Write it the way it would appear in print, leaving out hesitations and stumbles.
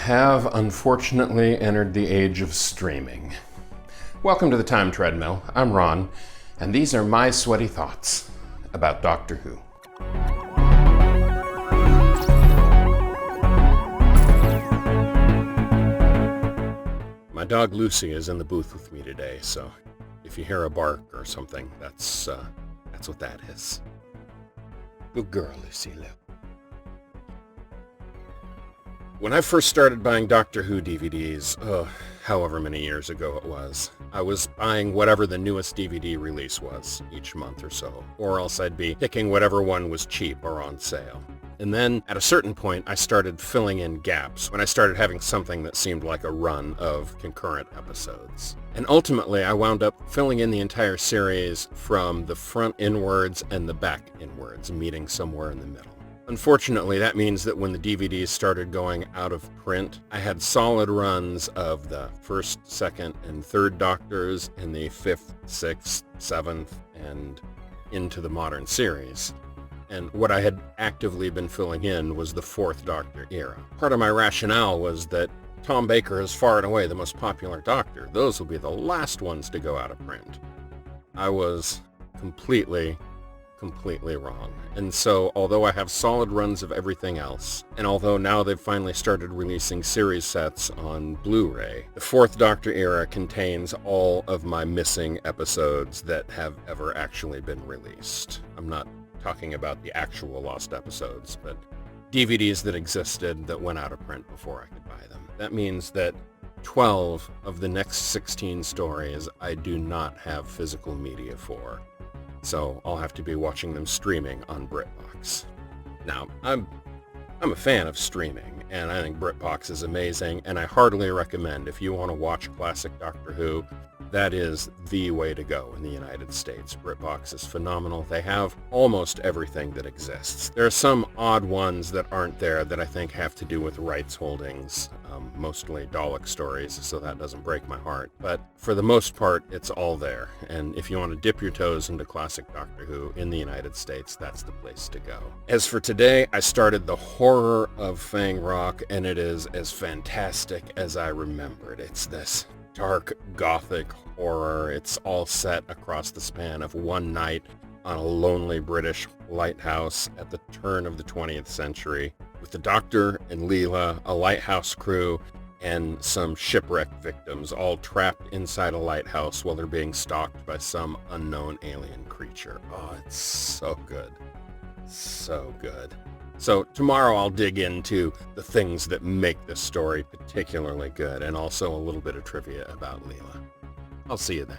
have unfortunately entered the age of streaming. Welcome to the Time Treadmill. I'm Ron, and these are my sweaty thoughts about Doctor Who. My dog Lucy is in the booth with me today, so if you hear a bark or something, that's what that is. Good girl, Lucy Lou. When I first started buying Doctor Who DVDs, however many years ago it was, I was buying whatever the newest DVD release was each month or so, or else I'd be picking whatever one was cheap or on sale. And then, at a certain point, I started filling in gaps when I started having something that seemed like a run of concurrent episodes. And ultimately, I wound up filling in the entire series from the front inwards and the back inwards, meeting somewhere in the middle. Unfortunately, that means that when the DVDs started going out of print, I had solid runs of the first, second, and third Doctors and the fifth, sixth, seventh, and into the modern series. And what I had actively been filling in was the fourth Doctor era. Part of my rationale was that Tom Baker is far and away the most popular Doctor. Those will be the last ones to go out of print. I was completely wrong. And so, although I have solid runs of everything else, and although now they've finally started releasing series sets on Blu-ray, the fourth Doctor era contains all of my missing episodes that have ever actually been released. I'm not talking about the actual lost episodes, but DVDs that existed that went out of print before I could buy them. That means that 12 of the next 16 stories I do not have physical media for. So I'll have to be watching them streaming on BritBox. Now, I'm a fan of streaming, and I think BritBox is amazing, and I heartily recommend if you want to watch classic Doctor Who, that is the way to go in the United States. BritBox is phenomenal. They have almost everything that exists. There are some odd ones that aren't there that I think have to do with rights holdings, mostly Dalek stories, so that doesn't break my heart. But for the most part, it's all there. And if you want to dip your toes into classic Doctor Who in the United States, that's the place to go. As for today, I started the horror of Fang Rock, and it is as fantastic as I remembered. It's this dark gothic horror. It's all set across the span of one night on a lonely British lighthouse at the turn of the 20th century, with the Doctor and Leela, a lighthouse crew, and some shipwreck victims all trapped inside a lighthouse while they're being stalked by some unknown alien creature. Oh, it's so good. So good. So tomorrow I'll dig into the things that make this story particularly good, and also a little bit of trivia about Leela. I'll see you then.